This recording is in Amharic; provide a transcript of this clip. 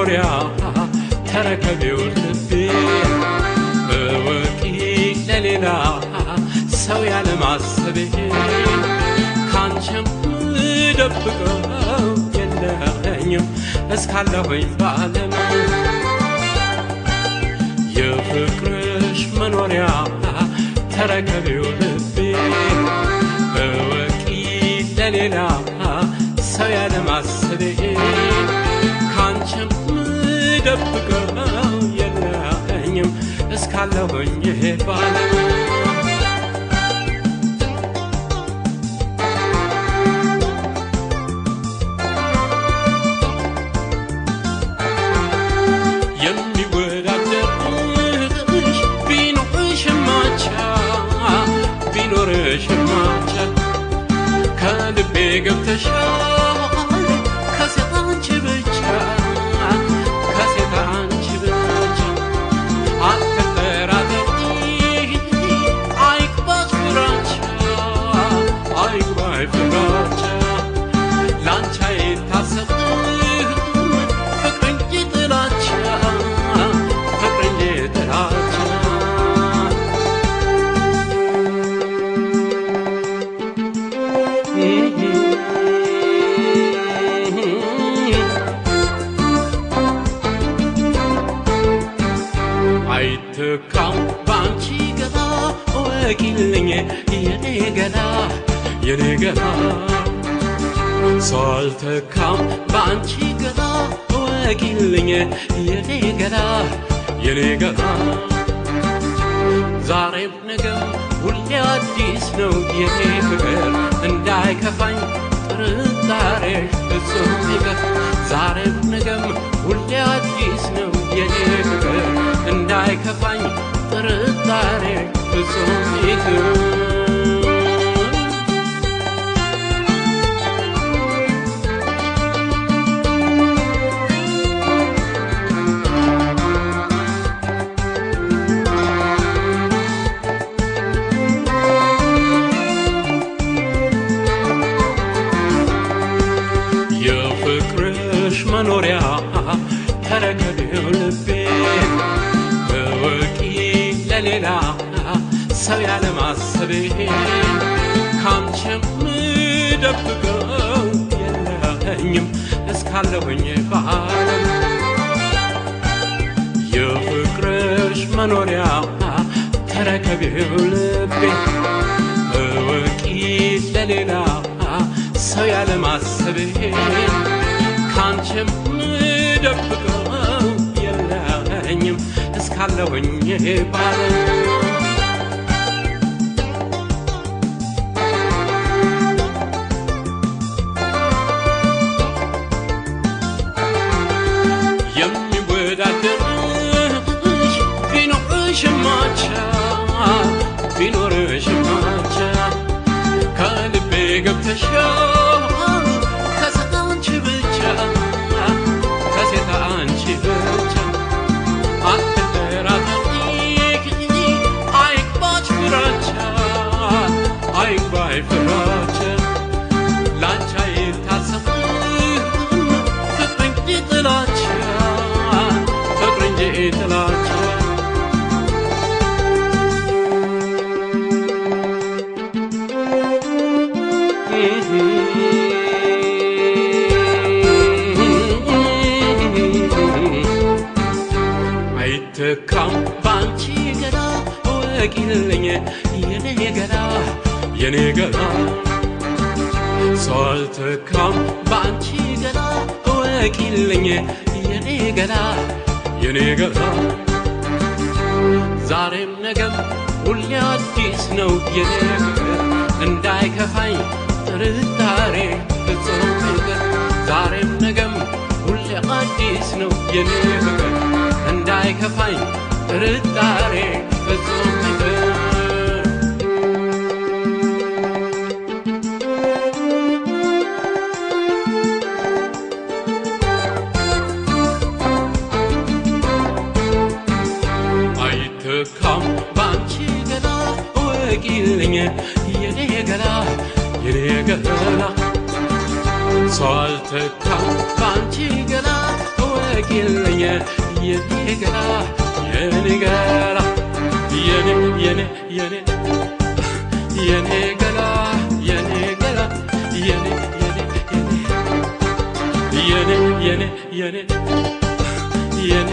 መኖሪያ ተረከቢው ልቤ እወቂ ለሌላ ሰው ያለ ማሰቤ ካንቺም ደብቀው የለኝም እስካለሁኝ በዓለም የፍቅርሽ መኖሪያ ተረከቢው ልቤ እወቂ ለሌላ ሰው ያለ ማሰቤ ካንቺም ደብቀው የለኝም እስካለሁኝ በዓለም የሚወዳደርሽ ቢኖርሽ ማቻ ከልቤ ገብተሻል ከሴት አንቺ ብቻ ከሴት አንቺ ብቻ አትጠራጠሪ አይግባሽ ፍራቻ አይግባሽ ፍራቻ ላንቺ አይታሰብም ፍቅር እንጂ ጥላቻ ፍቅር እንጂ ጥላቻ አይተካም ባንቺ ገላ ወቂልኝ የኔ ገላ የኔ ገላ ሳልተካም ባንቺ ገላ ወቂልኝ የኔ ገላ የኔ ገላ ዛሬም ነገም ሁሌ አዲስ ነው የኔ ፍቅር እንዳይከፋኝ ጥርጣሬሽ ፍጹም ይቅር ዛሬም ነገም ሁሌ አዲስ ነው የኔ ፍቅር እንዳይከፋኝ ጥርጣሬሽ ፍጹም ይቅር የፍቅርሽ መኖሪያ ተረከቢው ልቤ እወቂ ለሌላ ሰው ያለ ማሰቤ ካንቺም ደብቀው የለኝም እስካለሁኝ በዓለም የፍቅርሽ መኖሪያ ተረከቢው ልቤ እወቂ ለሌላ ሰው ያለ ማሰቤ ካንቺም ደብቀው የለኝም እስካለሁኝ በዓለም የሚወዳደርሽ ቢኖርሽ ማቻ ቢኖርሽ ማቻ ከልቤ ገብተሻል ከሴት አንቺ ብቻ ከሴት አንቺ ብቻ አትጠራጠሪ አይግባሽ ፍራቻ አይግባሽ ፍራቻ ላንቺ አይታሰብም ፍቅር እንጂ ጥላቻ ፍቅር እንጂ ጥላቻ አይተካም ባንቺ ገላ ወቂልኝ የኔ ገላ የኔ ገላ ሳልተካም ባንቺ ገላ ወቂልኝ የኔ ገላ የኔ ገላ ዛሬም ነገም ሁሌ አዲስ ነው የኔ ፍቅር እንዳይከፋኝ ጥርጣሬ ፍጹም ይቅር ዛሬም ነገም ሁሌ አዲስ ነው የኔ ፍቅር እንዳይከፋኝ ጥርጣሬ ፍጹም ይቅር አይተካም ባንቺ ገላ ወቂልኝ የኔ ገላ የኔ ገላ ሳልተካም ባንቺ ገላ ወቂልኝ የኔ ገላ የኔ ገላ የኔ የኔ የኔ የኔ ገላ የኔ ገላ የኔ የኔ የኔ የኔ የኔ የኔ